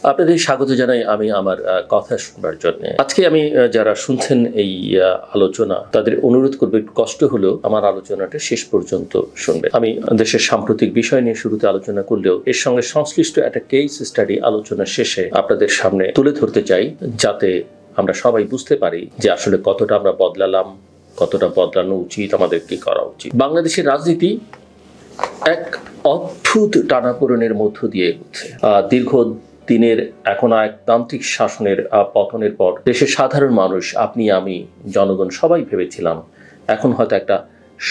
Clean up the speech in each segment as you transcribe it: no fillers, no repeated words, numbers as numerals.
আপনাদের স্বাগত জানাই আমি আমার কথা শুনবার জন্য। আজকে আমি যারা শুনছেন এই আলোচনা তাদের অনুরোধ করবো, একটু কষ্ট হলেও আমার আলোচনাটা শেষ পর্যন্ত শুনবে। আমি দেশের সাম্প্রতিক বিষয় নিয়ে শুরুতে আলোচনা করলেও এর সঙ্গে সংশ্লিষ্ট একটা কেস স্টাডি আলোচনা শেষে আপনাদের সামনে তুলে ধরতে চাই, যাতে আমরা সবাই বুঝতে পারি যে আসলে কতটা আমরা বদলালাম, কতটা বদলানো উচিত, আমাদের কি করা উচিত। বাংলাদেশের রাজনীতি এক অদ্ভুত টানাপোড়েনের মধ্য দিয়ে এগোচ্ছে। দীর্ঘ দিনের এখন একতান্ত্রিক শাসনের পতনের পর দেশের সাধারণ মানুষ, আপনি আমি জনগণ সবাই ভেবেছিলাম এখন হয়তো একটা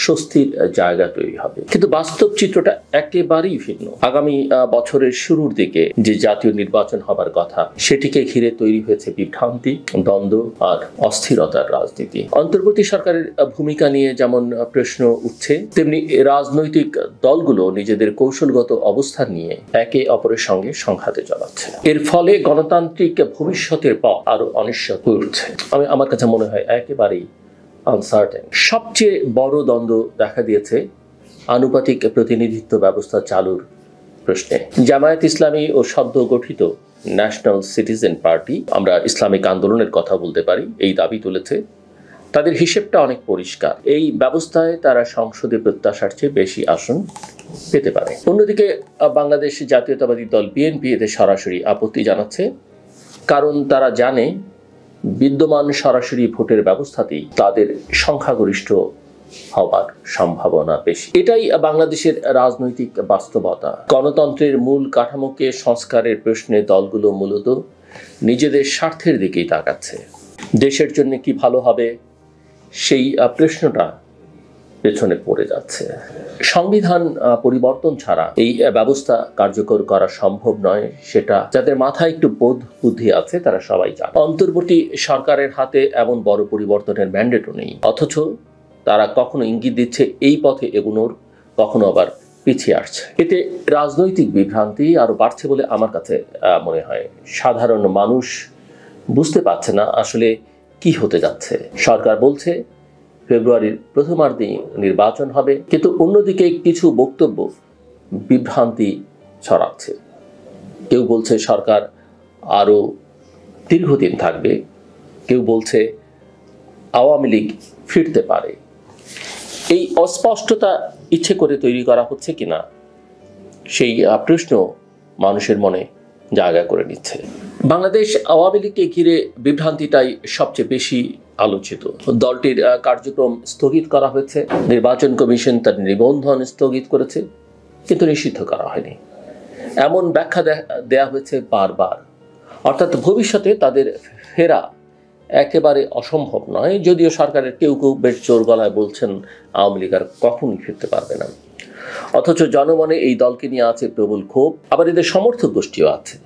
স্বস্তির জায়গা তৈরি হবে, কিন্তু বাস্তব চিত্রটা একেবারেই ভিন্ন। আগামী বছরের শুরুর দিকে যে জাতীয় নির্বাচন হবার কথা, সেটিকে ঘিরে তৈরি হয়েছে বিভ্রান্তি, দ্বন্দ্ব আর অস্থিরতার রাজনীতি। অন্তর্বর্তী সরকারের ভূমিকা নিয়ে যেমন প্রশ্ন উঠছে, তেমনি রাজনৈতিক দলগুলো নিজেদের কৌশলগত অবস্থান নিয়ে একে অপরের সঙ্গে সংঘাতে জড়াচ্ছে। এর ফলে গণতান্ত্রিক ভবিষ্যতের পথ আরো অনিশ্চিত হয়ে উঠছে। আমার কাছে মনে হয় একেবারেই আনসার্টেন। সবচেয়ে বড় দ্বন্দ্ব দেখা দিয়েছে আনুপাতিক প্রতিনিধিত্ব ব্যবস্থা চালুর প্রশ্নে। জামায়াত ইসলামী ও সদ্য গঠিত ন্যাশনাল সিটিজেন পার্টি, আমরা ইসলামিক আন্দোলনের কথা বলতে পারি, এই দাবি তুলেছে। তাদের হিসেবটা অনেক পরিষ্কার, এই ব্যবস্থায় তারা সংসদে প্রত্যাশার চেয়ে বেশি আসন পেতে পারে। অন্যদিকে বাংলাদেশ জাতীয়তাবাদী দল বিএনপি এতে সরাসরি আপত্তি জানাচ্ছে, কারণ তারা জানে বিদ্যমান সরাসরি ভোটের ব্যবস্থাতেই তাদের সংখ্যাগরিষ্ঠ হওয়ার সম্ভাবনা বেশি। এটাই বাংলাদেশের রাজনৈতিক বাস্তবতা। গণতন্ত্রের মূল কাঠামোকে সংস্কারের প্রশ্নে দলগুলো মূলত নিজেদের স্বার্থের দিকেই তাকাচ্ছে। দেশের জন্য কি ভালো হবে সেই প্রশ্নটা পেছনে পড়ে যাচ্ছে। সংবিধান পরিবর্তন ছাড়া এই ব্যবস্থা কার্যকর করা সম্ভব নয়, সেটা যাদের মাথায় একটু বোধ বুদ্ধি আছে তারা সবাই জানে। অন্তর্বর্তী সরকারের হাতে এমন বড় পরিবর্তনের ম্যান্ডেটও নেই, অথচ তারা কখনো ইঙ্গিত দিচ্ছে এই পথে এগোনোর, কখনো আবার পিছিয়ে আসছে। এতে রাজনৈতিক বিভ্রান্তি আরো বাড়ছে বলে আমার কাছে মনে হয়। সাধারণ মানুষ বুঝতে পারছে না আসলে কি হতে যাচ্ছে। সরকার বলছে ফেব্রুয়ারির প্রথমার্ধে নির্বাচন হবে, কিন্তু অন্যদিকে কিছু বক্তব্য বিভ্রান্তি ছড়াচ্ছে। কেউ বলছে সরকার আরো দীর্ঘদিন থাকবে, কেউ বলছে আওয়ামী লীগ ফিরতে পারে। এই অস্পষ্টতা ইচ্ছে করে তৈরি করা হচ্ছে কিনা সেই প্রশ্ন মানুষের মনে জায়গা করে নিচ্ছে। বাংলাদেশ আওয়ামী লীগকে ঘিরে বিভ্রান্তিটাই সবচেয়ে বেশি আলোচিত। দলটির কার্যক্রম স্থগিত করা হয়েছে, নির্বাচন কমিশন তার নিবন্ধন স্থগিত করেছে, কিন্তু নিষিদ্ধ করা হয়নি, এমন ব্যাখ্যা দেয়া হয়েছে বারবার। অর্থাৎ ভবিষ্যতে তাদের ফেরা একেবারে অসম্ভব নয়, যদিও সরকারের কেউ কেউ বেশ জোর গলায় বলছেন আওয়ামী লীগ আর কখনই ফিরতে পারবে না। অথচ জনমনে এই দলকে নিয়ে আছে প্রবল ক্ষোভ, আবার এদের সমর্থক গোষ্ঠীও আছে।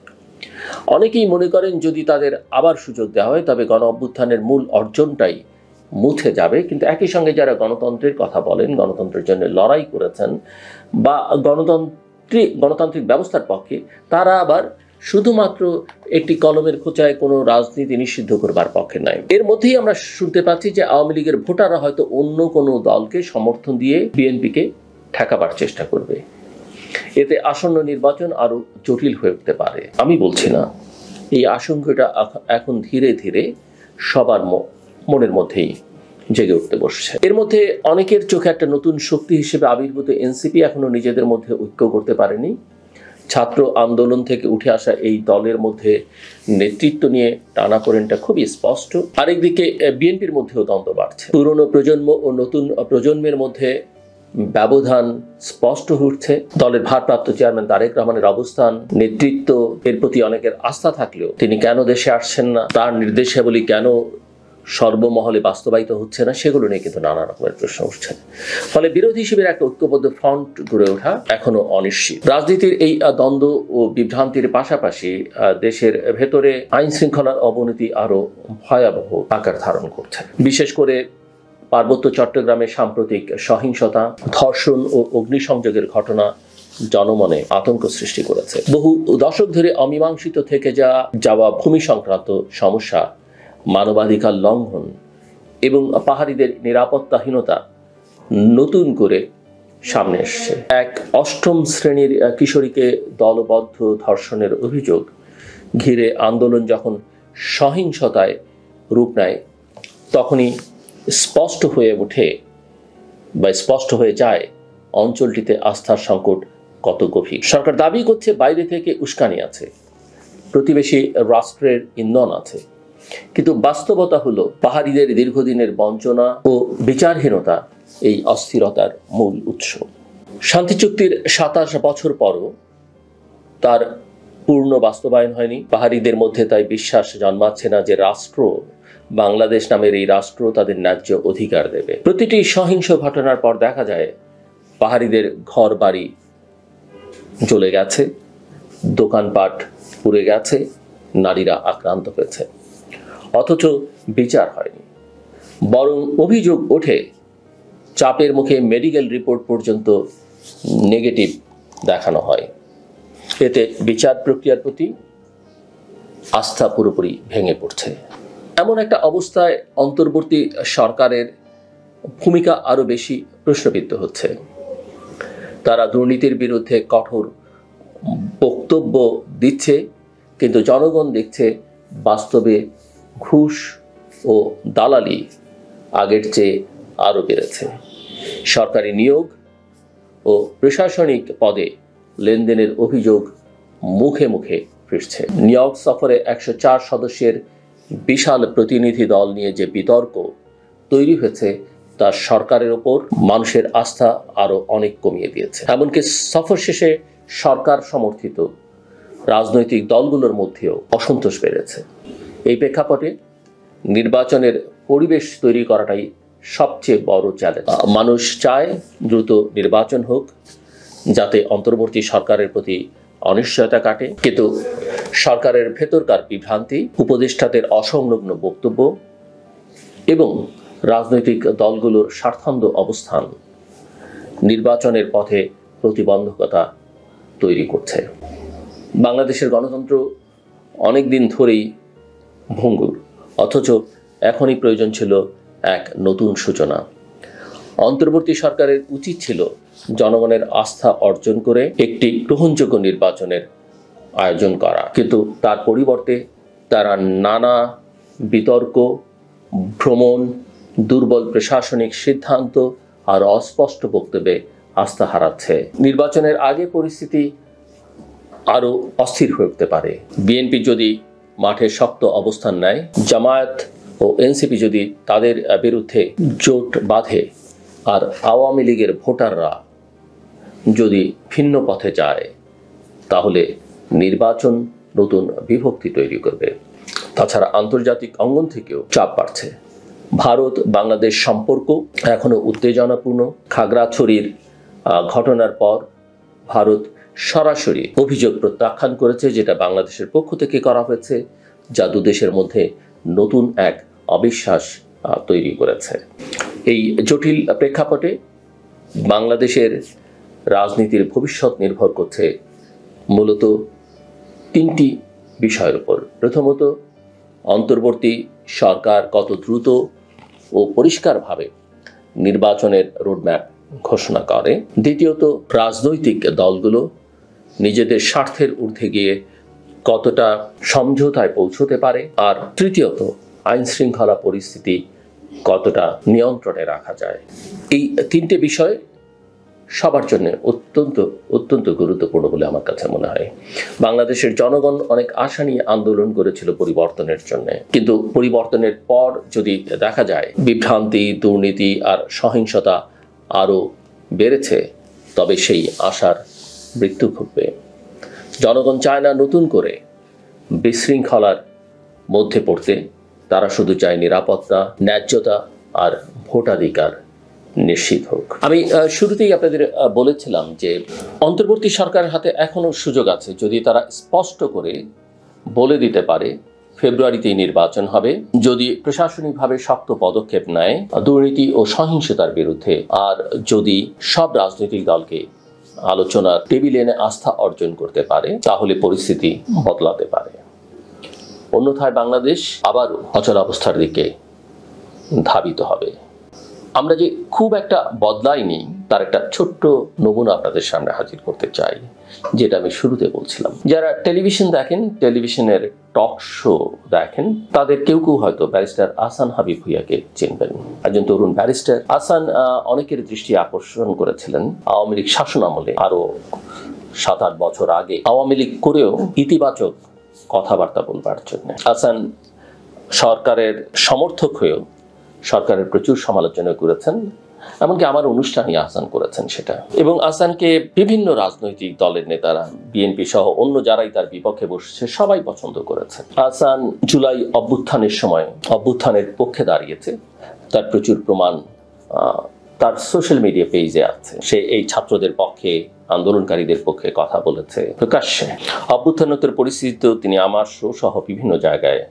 অনেকেই মনে করেন যদি তাদের আবার সুযোগ দেওয়া হয় তবে গণ অভ্যুত্থানের মূল অর্জনটাই মুছে যাবে। কিন্তু একই সঙ্গে যারা গণতন্ত্রের কথা বলেন, গণতন্ত্রের জন্য লড়াই করেছেন বা গণতান্ত্রিক ব্যবস্থার পক্ষে, তারা আবার শুধুমাত্র একটি কলমের খোঁচায় কোনো রাজনীতি নিষিদ্ধ করবার পক্ষে নয়। এর মধ্যেই আমরা শুনতে পাচ্ছি যে আওয়ামী লীগের ভোটাররা হয়তো অন্য কোনো দলকে সমর্থন দিয়ে বিএনপিকে ঠেকাবার চেষ্টা করবে। এতে আসন্ন নির্বাচন আরো জটিল হয়ে উঠতে পারে। আমি বলছি না, এই আশঙ্কাটা এখন ধীরে ধীরে সবার মনের মধ্যেই জেগে উঠতে বসছে। এর মধ্যে অনেকের চোখে একটা নতুন শক্তি হিসেবে আবির্ভূত এনসিপি এখনো নিজেদের মধ্যে ঐক্য করতে পারেনি। ছাত্র আন্দোলন থেকে উঠে আসা এই দলের মধ্যে নেতৃত্ব নিয়ে টানাপোড়েনটা খুবই স্পষ্ট। আরেকদিকে বিএনপির মধ্যেও দ্বন্দ্ব বাড়ছে। পুরনো প্রজন্ম ও নতুন প্রজন্মের মধ্যে ব্যবধান স্পষ্ট হয়ে উঠছে। দলের ভারপ্রাপ্ত চেয়ারম্যান তারেক রহমানের অবস্থান, নেতৃত্ব, এর প্রতি অনেকের আস্থা থাকলেও তিনি কেন দেশে আসছেন না, তার নির্দেশাবলী কেন সর্বমহলে বাস্তবায়িত হচ্ছে না, সেগুলো নিয়ে কিন্তু নানা রকমের প্রশ্ন উঠছে। ফলে বিরোধী শিবিরের একটা ঐক্যবদ্ধ ফ্রন্ট গড়ে ওঠা এখনো অনিশ্চিত। রাজনীতির এই দ্বন্দ্ব ও বিভ্রান্তির পাশাপাশি দেশের ভেতরে আইন শৃঙ্খলার অবনতি আরো ভয়াবহ আকার ধারণ করছে। বিশেষ করে পার্বত্য চট্টগ্রামে সাম্প্রতিক সহিংসতা, ধর্ষণ ও অগ্নিসংযোগের ঘটনা জনমনে আতঙ্ক সৃষ্টি করেছে। বহু দশক ধরে অমীমাংসিত থেকে যাওয়া ভূমি সংক্রান্ত সমস্যা, মানবাধিকার লঙ্ঘন এবং পাহাড়িদের নিরাপত্তাহীনতা নতুন করে সামনে এসছে। এক অষ্টম শ্রেণীর কিশোরীকে দলবদ্ধ ধর্ষণের অভিযোগ ঘিরে আন্দোলন যখন সহিংসতায় রূপ নেয় তখনই স্পষ্ট হয়ে ওঠে বা স্পষ্ট হয়ে যায় অঞ্চলটিতে আস্থার সংকট কত গভীর। সরকার দাবি করছে বাইরে থেকে উস্কানি আছে, প্রতিবেশী রাষ্ট্রের ইন্ধন আছে, কিন্তু বাস্তবতা হলো পাহাড়িদের দীর্ঘদিনের বঞ্চনা ও বিচারহীনতা এই অস্থিরতার মূল উৎস। শান্তি চুক্তির ২৭ বছর পরও তার পূর্ণ বাস্তবায়ন হয়নি। পাহাড়িদের মধ্যে তাই বিশ্বাস জন্মাচ্ছে না যে রাষ্ট্র, বাংলাদেশ নামের এই রাষ্ট্র তাদের ন্যায্য অধিকার দেবে। প্রতিটি সহিংস ঘটনার পর দেখা যায় পাহাড়িদের ঘর বাড়ি জ্বলে গেছে, দোকানপাট পুড়ে গেছে, নারীরা আক্রান্ত হয়েছে, অথচ বিচার হয়নি। বরং অভিযোগ ওঠে, চাপের মুখে মেডিকেল রিপোর্ট পর্যন্ত নেগেটিভ দেখানো হয়। এতে বিচার প্রক্রিয়ার প্রতি আস্থা পুরোপুরি ভেঙে পড়ছে। এমন একটা অবস্থায় অন্তর্বর্তী সরকারের ভূমিকা আরো বেশি প্রশ্নবিদ্ধ হচ্ছে। তারা দুর্নীতির বিরুদ্ধে কঠোর বক্তব্য দিচ্ছে, কিন্তু জনগণ দেখছে বাস্তবে ঘুষ ও দালালি আগের চেয়ে আরো বেড়েছে। সরকারি নিয়োগ ও প্রশাসনিক পদে লেনদেনের অভিযোগ মুখে মুখে ফিরছে। নিউ ইয়র্ক সফরে ১০৪ সদস্যের বিশাল প্রতিনিধি দল নিয়ে যে বিতর্ক তৈরি হয়েছে তা সরকারের ওপর মানুষের আস্থা আরো অনেক কমিয়ে দিয়েছে। এমনকি সফর শেষে সরকার সমর্থিত রাজনৈতিক দলগুলোর মধ্যেও অসন্তোষ বেড়েছে। এই প্রেক্ষাপটে নির্বাচনের পরিবেশ তৈরি করাটাই সবচেয়ে বড় চ্যালেঞ্জ। মানুষ চায় দ্রুত নির্বাচন হোক, যাতে অন্তর্বর্তী সরকারের প্রতি অনিশ্চয়তা কাটে, কিন্তু সরকারের ভেতরকার বিভ্রান্তি, উপদেষ্টাদের অসংলগ্ন বক্তব্য এবং রাজনৈতিক দলগুলোর স্বার্থান্ধ অবস্থান নির্বাচনের পথে প্রতিবন্ধকতা তৈরি করছে। বাংলাদেশের গণতন্ত্র অনেক দিন ধরেই ভঙ্গুর, অথচ এখনই প্রয়োজন ছিল এক নতুন সূচনা। অন্তর্বর্তী সরকারের উচিত ছিল জনগণের আস্থা অর্জন করে একটি গ্রহণযোগ্য নির্বাচনের আয়োজন করা, কিন্তু তার পরিবর্তে তারা নানা বিতর্ক, ভ্রমণ, দুর্বল প্রশাসনিক সিদ্ধান্ত আর অস্পষ্ট বক্তব্যে আস্থা হারাচ্ছে। নির্বাচনের আগে পরিস্থিতি আরো অস্থির হয়ে উঠতে পারে। বিএনপি যদি মাঠে শক্ত অবস্থান নেয়, জামায়াত ও এনসিপি যদি তাদের বিরুদ্ধে জোট বাঁধে, আর আওয়ামী লীগের ভোটাররা যদি ভিন্ন পথে যায়, তাহলে নির্বাচন নতুন বিভক্তি তৈরি করবে। তাছাড়া আন্তর্জাতিক অঙ্গন থেকেও চাপ বাড়ছে। ভারত বাংলাদেশ সম্পর্ক এখনো উত্তেজনাপূর্ণ। খাগড়াছড়ির ঘটনার পর ভারত সরাসরি অভিযোগ প্রত্যাখ্যান করেছে, যেটা বাংলাদেশের পক্ষ থেকে করা হয়েছে, যা দুদেশের মধ্যে নতুন এক অবিশ্বাস তৈরি করেছে। এই জটিল প্রেক্ষাপটে বাংলাদেশের রাজনীতির ভবিষ্যৎ নির্ভর করছে মূলত তিনটি বিষয়ের উপর। প্রথমত, অন্তর্বর্তী সরকার কত দ্রুত ও পরিষ্কারভাবে নির্বাচনের রোডম্যাপ ঘোষণা করে। দ্বিতীয়ত, রাজনৈতিক দলগুলো নিজেদের স্বার্থের ঊর্ধ্বে গিয়ে কতটা সমঝোতায় পৌঁছতে পারে। আর তৃতীয়ত, আইন শৃঙ্খলা পরিস্থিতি কতটা নিয়ন্ত্রণে রাখা যায়। এই তিনটে বিষয় সবার জন্য অত্যন্ত গুরুত্বপূর্ণ বলে আমার কাছে মনে হয়। বাংলাদেশের জনগণ অনেক আশা নিয়ে আন্দোলন করেছিল পরিবর্তনের জন্য, কিন্তু পরিবর্তনের পর যদি দেখা যায় বিভ্রান্তি, দুর্নীতি আর সহিংসতা আরো বেড়েছে, তবে সেই আশার মৃত্যু ঘটবে। জনগণ চায় না নতুন করে বিশৃঙ্খলার মধ্যে পড়তে, তারা শুধু চায় নিরাপত্তা, ন্যায্যতা আর ভোটাধিকার নিশ্চিত হোক। আমি শুরুতেই আপনাদের বলেছিলাম যে অন্তর্বর্তী সরকারের হাতে এখনো সুযোগ আছে, যদি তারা স্পষ্ট করে বলে দিতে পারে ফেব্রুয়ারিতেই নির্বাচন হবে, যদি প্রশাসনিকভাবে শক্ত পদক্ষেপ নেয় দুর্নীতি ও সহিংসতার বিরুদ্ধে, আর যদি সব রাজনৈতিক দলকে আলোচনার টেবিলে এনে আস্থা অর্জন করতে পারে, তাহলে পরিস্থিতি বদলাতে পারে। অন্যথায় বাংলাদেশ আবারও অচলাবস্থার দিকে ধাবিত হবে। আমরা যে খুব একটা বদলাইনি তার একটা ছোট্ট নমুনা আপনাদের সামনে হাজির করতে চাই, যেটা আমি শুরুতে বলছিলাম। যারা টেলিভিশন দেখেন, টেলিভিশনের টক শো দেখেন, তাদের কেউ কেউ হয়তো ব্যারিস্টার আহসান হাবিব ভূঁইয়াকে চিনবেন। একজন তরুণ ব্যারিস্টার। আহসান অনেকের দৃষ্টি আকর্ষণ করেছিলেন আওয়ামী লীগ শাসন আমলে, আরো 7-8 বছর আগে আওয়ামী লীগ করেও ইতিবাচক কথাবার্তা বলবার জন্য। আহসান সরকারের সমর্থক হয়েও সরকারের প্রচুর সমালোচনা করেছেন, এমনকি আমার অনুষ্ঠানে আহসান করেছেন সেটা। এবং আহসানকে বিভিন্ন রাজনৈতিক দলের নেতারা, বিএনপি সহ অন্য যারাই তার বিপক্ষে বসেছে সবাই পছন্দ করেছে। আহসান জুলাই অভ্যুত্থানের সময় অভ্যুত্থানের পক্ষে দাঁড়িয়েছে, তার প্রচুর প্রমাণ তার সোশ্যাল মিডিয়া পেজে আছে। সে এই ছাত্রদের পক্ষে, আন্দোলনকারীদের পক্ষে কথা বলেছে প্রকাশ্যে। অভ্যুত্থানোত্তর পরিস্থিতিতেও তিনি আমার শো সহ বিভিন্ন জায়গায়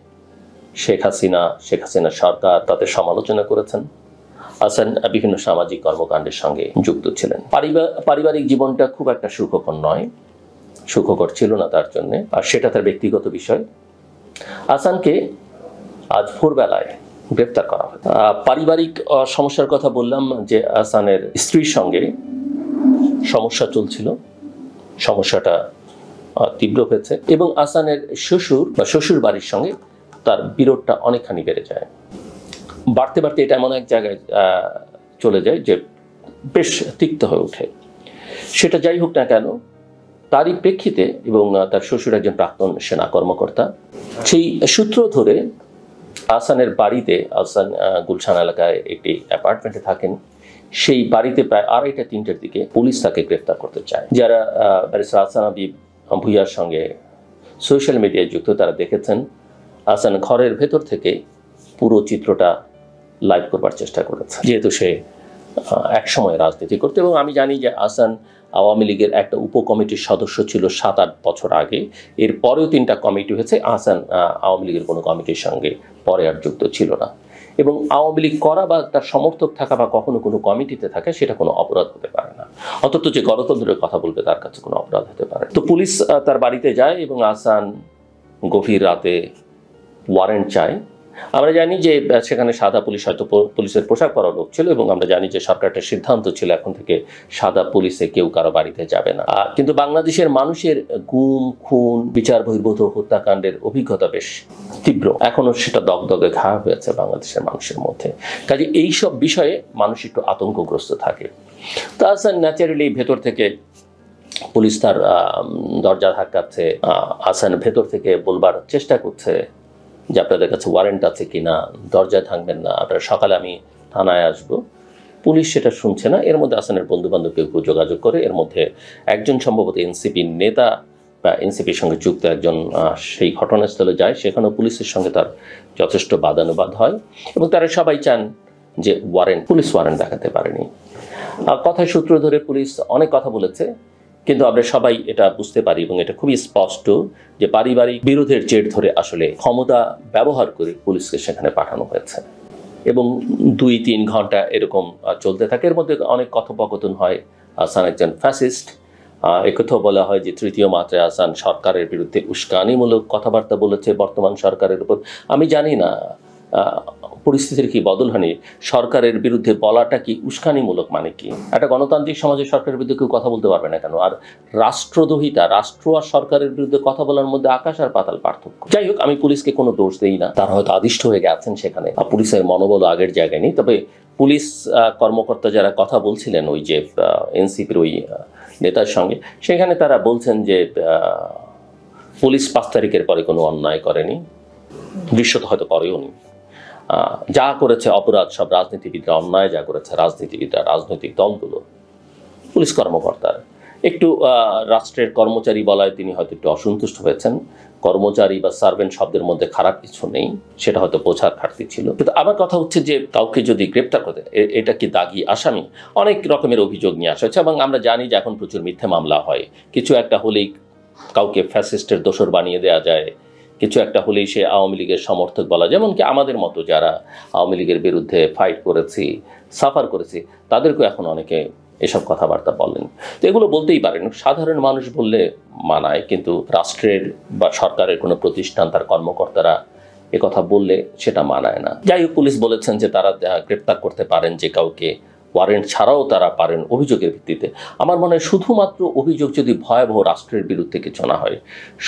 শেখ হাসিনা সরকার তাদের সমালোচনা করেছেন। আহসান বিভিন্ন সামাজিক কর্মকাণ্ডের সঙ্গে যুক্ত ছিলেন। পারিবারিক জীবনটা খুব একটা সুখকর ছিল না তার জন্য, আর সেটা তার ব্যক্তিগত বিষয়। আহসানকে আজ ভোরবেলায় গ্রেফতার করা হয়। পারিবারিক সমস্যার কথা বললাম, যে আহসানের স্ত্রীর সঙ্গে সমস্যা চলছিল, সমস্যাটা তীব্র হয়েছে এবং আহসানের শ্বশুর বাড়ির সঙ্গে তার বিরোধটা অনেকখানি বেড়ে যায়। বাড়তে এটা এমন এক জায়গায় চলে যায় যে বেশ তিক্ত হয়ে ওঠে। সেটা যাই হোক না কেন, তারই প্রেক্ষিতে, এবং তার শ্বশুর একজন প্রাক্তন সেনা কর্মকর্তা, সেই সূত্র ধরে আহসানের বাড়িতে, আহসান গুলশান এলাকায় একটি অ্যাপার্টমেন্টে থাকেন, সেই বাড়িতে প্রায় 2:30-3টার দিকে পুলিশ তাকে গ্রেফতার করতে চায়। যারা ব্যারিস্টার আহসান হাবিব ভূঁইয়ার সঙ্গে সোশ্যাল মিডিয়ায় যুক্ত, তারা দেখেছেন আহসান ঘরের ভেতর থেকে পুরো চিত্রটা লাইভ করবার চেষ্টা করেছে, যেহেতু সে একসময় রাজনীতি করতে। এবং আমি জানি যে আহসান আওয়ামী লীগের একটা উপকমিটির সদস্য ছিল 7-8 বছর আগে। এর পরেও 3টা কমিটি হয়েছে। আহসান আওয়ামী লীগের কোনো কমিটির সঙ্গে পরে আর যুক্ত ছিল না। এবং আওয়ামী লীগ করা বা তার সমর্থক থাকা বা কখনো কোনো কমিটিতে থাকা, সেটা কোনো অপরাধ হতে পারে না। অন্তত যে গণতন্ত্রের কথা বলবে তার কাছে কোনো অপরাধ হতে পারে। তো পুলিশ তার বাড়িতে যায় এবং আহসান গভীর রাতে ওয়ারেন্ট চায়। আমরা জানি যে সেখানে সাদা পুলিশ, হয়তো পুলিশের পোশাক পরা লোক ছিল, এবং আমরা জানি যে সরকারের সিদ্ধান্ত ছিল এখন থেকে সাদা পুলিশে কেউ কারো বাড়িতে যাবে না। কিন্তু বাংলাদেশের মানুষের গুম, খুন, বিচার বহির্ভূত হত্যাকাণ্ডের অভিজ্ঞতা বেশ তীব্র, এখনো সেটা দগদগে ঘা হয়েছে বাংলাদেশের মানুষের মধ্যে। কাজে এইসব বিষয়ে মানুষ একটু আতঙ্কগ্রস্ত থাকে। তা আহসান ন্যাচারালি ভেতর থেকে, পুলিশ তার দরজা ধাক্কাচ্ছে, আহসান ভেতর থেকে বলবার চেষ্টা করছে যে আপনাদের কাছে ওয়ারেন্ট আছে কিনা, দরজায় থাকবেন না, আপনারা সকালে আমি থানায় আসবো। পুলিশ সেটা শুনছে না। এর মধ্যে আহসানের বন্ধুবান্ধব কেউ যোগাযোগ করে, এর মধ্যে একজন সম্ভবত এনসিপির নেতা বা এনসিপির সঙ্গে যুক্ত একজন সেই ঘটনাস্থলে যায়। সেখানেও পুলিশের সঙ্গে তার যথেষ্ট বাদানুবাদ হয় এবং তারা সবাই চান যে পুলিশ ওয়ারেন্ট দেখাতে পারেনি। কথায় সূত্র ধরে পুলিশ অনেক কথা বলেছে, কিন্তু আমরা সবাই এটা বুঝতে পারি এবং এটা খুবই স্পষ্ট যে পারিবারিক বিরোধের জের ধরে আসলে ক্ষমতা ব্যবহার করে পুলিশকে সেখানে পাঠানো হয়েছে এবং 2-3 ঘন্টা এরকম চলতে থাকে। এর মধ্যে অনেক কথোপকথন হয়। আহসান একজন ফ্যাসিস্ট, একথাও বলা হয় যে তৃতীয় মাত্রায় আহসান সরকারের বিরুদ্ধে উস্কানিমূলক কথাবার্তা বলেছে বর্তমান সরকারের উপর। আমি জানি না পরিস্থিতির কি বদল হয়নি, সরকারের বিরুদ্ধে বলাটা কি উস্কানিমূলক মানে কি? একটা গণতান্ত্রিক সমাজে সরকারের বিরুদ্ধে কেউ কথা বলতে পারবে না কেন? আর রাষ্ট্রদ্রোহিতা, রাষ্ট্র আর সরকারের বিরুদ্ধে কথা বলার মধ্যে আকাশ আর পাতাল পার্থক্য। যাই হোক, আমি পুলিশকে কোনো দোষ দেই না, তারা হয়তো আদিষ্ট হয়ে গেছেন সেখানে, পুলিশের মনোবল আগের জায়গায় নেই। তবে পুলিশ কর্মকর্তা যারা কথা বলছিলেন ওই যে এনসিপির ওই নেতার সঙ্গে, সেখানে তারা বলছেন যে পুলিশ 5 তারিখের পরে কোনো অন্যায় করেনি, দৃশ্যত হয়তো করেও নি। যা করেছে অপরাধ সব রাজনীতিবিদরা, অন্যায় যা করেছে রাজনীতিবিদরা, রাজনৈতিক দলগুলো, পুলিশ কর্মকর্তার। একটু রাষ্ট্রের কর্মচারী বলায় তিনি হয়তো একটু অসন্তুষ্ট হয়েছেন। কর্মচারী বা সার্ভেন্ট শব্দের মধ্যে খারাপ কিছু নেই, সেটা হয়তো বোঝার ঘাটতি ছিল। কিন্তু আমার কথা হচ্ছে যে কাউকে যদি গ্রেপ্তার করতে, এটা কি দাগি আসামি? অনেক রকমের অভিযোগ নিয়ে আসা হচ্ছে এবং আমরা জানি যে এখন প্রচুর মিথ্যে মামলা হয়। কিছু একটা হলেই কাউকে ফ্যাসিস্টের দোসর বানিয়ে দেওয়া যায়, কিছু একটা হলেই সে আওয়ামী লীগের সমর্থক বলা, যেমনকি আমাদের মতো যারা আওয়ামী লীগের বিরুদ্ধে ফাইট করেছি, সাফার করেছি, তাদেরকেও এখন অনেকে এসব কথাবার্তা বলেন। তো এগুলো বলতেই পারেন, সাধারণ মানুষ বললে মানায়, কিন্তু রাষ্ট্রের বা সরকারের কোনো প্রতিষ্ঠান, তার কর্মকর্তারা কথা বললে সেটা মানায় না। যাই হোক, পুলিশ বলেছেন যে তারা গ্রেপ্তার করতে পারেন যে কাউকে, ওয়ারেন্ট ছাড়াও তারা পারেন অভিযোগের ভিত্তিতে। আমার মনে হয় শুধুমাত্র অভিযোগ যদি ভয়াবহ রাষ্ট্রের বিরুদ্ধে কিছু না হয়,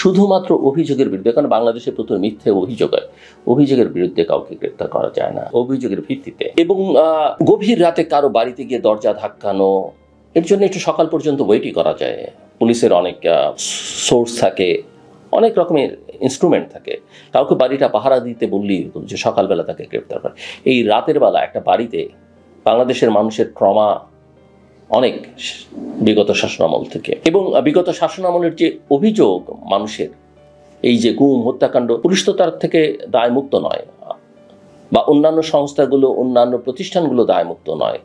শুধুমাত্র অভিযোগের বিরুদ্ধে, কারণ বাংলাদেশে প্রথমে মিথ্যে অভিযোগ হয়, অভিযোগের বিরুদ্ধে কাউকে গ্রেপ্তার করা যায় না, অভিযোগের ভিত্তিতে। এবং গভীর রাতে কারো বাড়িতে গিয়ে দরজা ধাক্কানো, এর জন্য একটু সকাল পর্যন্ত ওয়েটই করা যায়। পুলিশের অনেক সোর্স থাকে, অনেক রকমের ইনস্ট্রুমেন্ট থাকে। কাউকে বাড়িটা পাহারা দিতে বললেই হতো যে সকালবেলা তাকে গ্রেপ্তার করে। এই রাতের বেলা একটা বাড়িতে বাংলাদেশের মানুষের ট্রমা অনেক বিগত শাসনামল থেকে, এবং বিগত শাসনামলের যে অভিযোগ মানুষের, এই যে গুম হত্যাকাণ্ড, পুলিশ তো তার থেকে দায়মুক্ত নয়, বা অন্যান্য সংস্থাগুলো, অন্যান্য প্রতিষ্ঠানগুলো দায়মুক্ত নয়।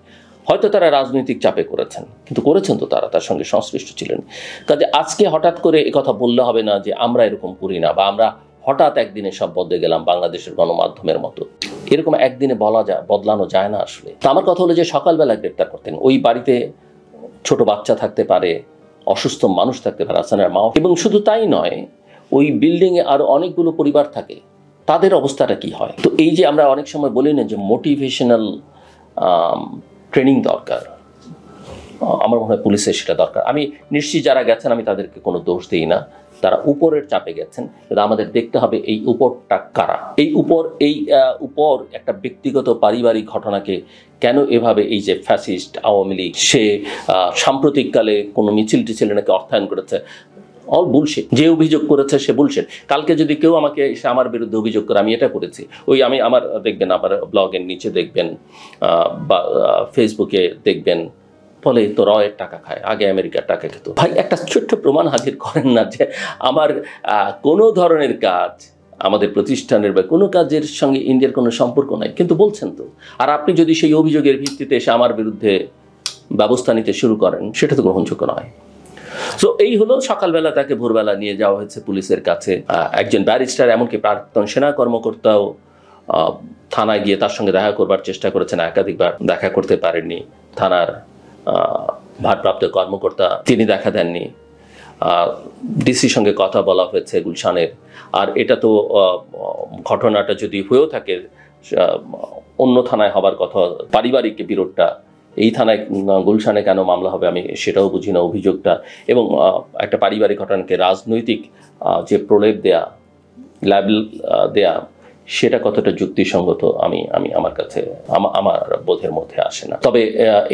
হয়তো তারা রাজনৈতিক চাপে করেছেন, কিন্তু করেছেন তো তারা তার সঙ্গে সংশ্লিষ্ট ছিলেন। কাজে আজকে হঠাৎ করে কথা বললে হবে না যে আমরা এরকম করি না, বা আমরা হঠাৎ একদিনে সব বদলে গেলাম বাংলাদেশের গণমাধ্যমের মতো। এরকম একদিনে বদলানো যায় না আসলে। তো আমার কথা হলো যে সকালবেলা গ্রেপ্তার করতেন। ওই বাড়িতে ছোট বাচ্চা থাকতে পারে, অসুস্থ মানুষ থাকতে পারে, হাসানের মা, এবং শুধু তাই নয়, ওই বিল্ডিংয়ে আরো অনেকগুলো পরিবার থাকে, তাদের অবস্থাটা কি হয়? তো এই যে আমরা অনেক সময় বলি না যে মোটিভেশনাল ট্রেনিং দরকার, আমার মনে হয় পুলিশের সেটা দরকার। আমি নিশ্চিত যারা গেছেন আমি তাদেরকে কোনো দোষ দিই না, তারা উপরের চাপে গেছেন, কিন্তু আমাদের দেখতে হবে এই উপরটা কারা। এই উপর একটা ব্যক্তিগত পারিবারিক ঘটনাকে কেন এভাবে, এই যে ফ্যাসিস্ট আওয়ামী লীগ, সে সাম্প্রতিককালে কোনো মিছিল টিছিল নাকি অর্থায়ন করেছে, অল বুলশিট। যে অভিযোগ করেছে সে বুলশিট। কালকে যদি কেউ আমাকে এসে আমার বিরুদ্ধে অভিযোগ করে আমি এটা করেছি, আমি আমার দেখবেন, আমার ব্লগের নিচে দেখবেন বা ফেসবুকে দেখবেন, ফলে তো রয়ের টাকা খায়, আগে আমেরিকার টাকা খেত। ভাই, একটা ছোট্ট প্রমাণ হাজির করেন না যে আমার কোনো ধরনের কাজ, আমাদের প্রতিষ্ঠানের বা কোনো কাজের সঙ্গে ইন্ডিয়ার কোনো সম্পর্ক নাই, কিন্তু বলছেন তো। আর আপনি যদি সেই অভিযোগের ভিত্তিতে এসে আমার বিরুদ্ধে ব্যবস্থা নিতে শুরু করেন, সেটা তো গ্রহণযোগ্য নয়। সো এই হলো, সকালবেলা তাকে ভোরবেলা নিয়ে যাওয়া হয়েছে পুলিশের কাছে। একজন ব্যারিস্টার, এমনকি প্রাক্তন সেনা কর্মকর্তাও থানায় গিয়ে তার সঙ্গে দেখা করবার চেষ্টা করেছেন, একাধিকবার দেখা করতে পারেননি। থানার ভারপ্রাপ্ত কর্মকর্তা তিনি দেখা দেননি। ডিসির সঙ্গে কথা বলা হয়েছে গুলশানের। আর এটা তো ঘটনাটা যদি হয়েও থাকে অন্য থানায় হবার কথা, পারিবারিক বিরোধটা এই থানায় গুলশানে কেন মামলা হবে আমি সেটাও বুঝি না, অভিযোগটা। এবং একটা পারিবারিক ঘটনাকে রাজনৈতিক যে প্রলেপ দেয়া, লেবেল দেয়া, সেটা কতটা যুক্তিসঙ্গত আমি আমার কাছে, আমার বোধের মধ্যে আসে না। তবে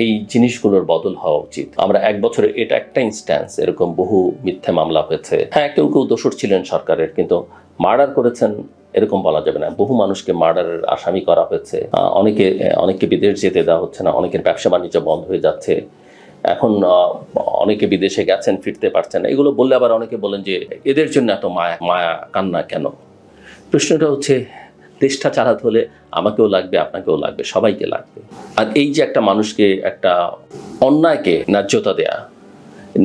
এই জিনিসগুলোর বদল হওয়া উচিত। আমরা এক বছরে, এটা একটা ইনস্ট্যান্স, এরকম বহু মিথ্যে মামলা হয়েছে। হ্যাঁ, কেউ দোষর ছিলেন সরকারের, কিন্তু মার্ডার করেছেন এরকম বলা যাবে না। বহু মানুষকে মার্ডারের আসামি করা হয়েছে, অনেককে বিদেশ যেতে দেওয়া হচ্ছে না, অনেকের ব্যবসা বাণিজ্য বন্ধ হয়ে যাচ্ছে। এখন অনেকে বিদেশে গেছেন, ফিরতে পারছেন না। এগুলো বললে আবার অনেকে বলেন যে এদের জন্য এত মায়া কান্না কেন? প্রশ্নটা হচ্ছে, দেশটা চালাতে হলে আমাকেও লাগবে, আপনাকেও লাগবে, সবাইকে লাগবে। আর এই যে একটা মানুষকে, একটা অন্যায়কে ন্যায্যতা দেয়া,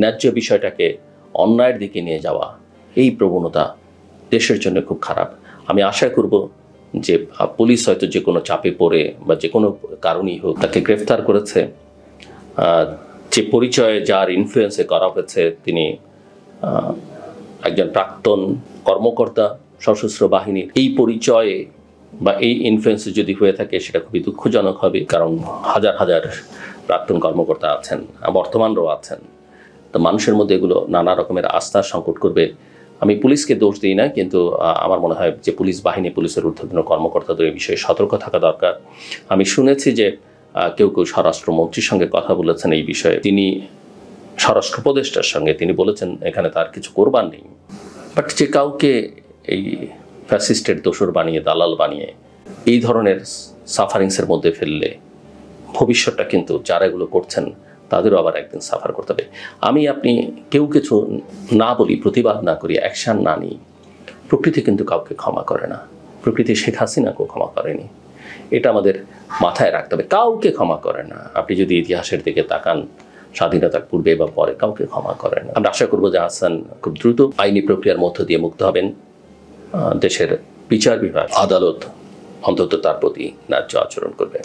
ন্যায্য বিষয়টাকে অন্যায়ের দিকে নিয়ে যাওয়া, এই প্রবণতা দেশের জন্য খুব খারাপ। আমি আশা করব যে পুলিশ হয়তো যে কোনো চাপে পড়ে বা যে কোনো কারণেই হোক তাকে গ্রেফতার করেছে। যে পরিচয়ে, যার ইনফ্লুয়েন্সে করা হয়েছে, তিনি একজন প্রাক্তন কর্মকর্তা সশস্ত্র বাহিনীর। এই পরিচয়ে বা এই ইনফ্লুয়েন্সে যদি হয়ে থাকে সেটা খুবই দুঃখজনক হবে, কারণ হাজার হাজার প্রাক্তন কর্মকর্তা আছেন, বর্তমানরাও আছেন। তো মানুষের মধ্যে এগুলো নানা রকমের আস্থার সংকট করবে। আমি পুলিশকে দোষ দিই না, কিন্তু আমার মনে হয় যে পুলিশ বাহিনী, পুলিশের ঊর্ধ্বতন কর্মকর্তাদের এই বিষয়ে সতর্ক থাকা দরকার। আমি শুনেছি যে কেউ স্বরাষ্ট্রমন্ত্রীর সঙ্গে কথা বলেছেন এই বিষয়ে, তিনি স্বরাষ্ট্র উপদেষ্টার সঙ্গে, তিনি বলেছেন এখানে তার কিছু করবার নেই। বাট যে কাউকে এই ফ্যাসিস্টের দোসর বানিয়ে, দালাল বানিয়ে এই ধরনের সাফারিংসের মধ্যে ফেললে ভবিষ্যৎটা কিন্তু যারা এগুলো করছেন তাদেরও আবার একদিন সাফার করতে হবে। আপনি কেউ কিছু না বলি, প্রতিবাদ না করি, অ্যাকশান না নিই, প্রকৃতি কিন্তু কাউকে ক্ষমা করে না। প্রকৃতি শেখ হাসিনাকেও ক্ষমা করেনি, এটা আমাদের মাথায় রাখতে হবে। কাউকে ক্ষমা করে না। আপনি যদি ইতিহাসের দিকে তাকান, স্বাধীনতার পূর্বে বা পরে কাউকে ক্ষমা করে না। আমরা আশা করবো যে হাসান খুব দ্রুত আইনি প্রক্রিয়ার মধ্য দিয়ে মুক্ত হবেন। দেশের বিচার বিভাগ, আদালত অন্তত তার প্রতি ন্যায্য আচরণ করবে।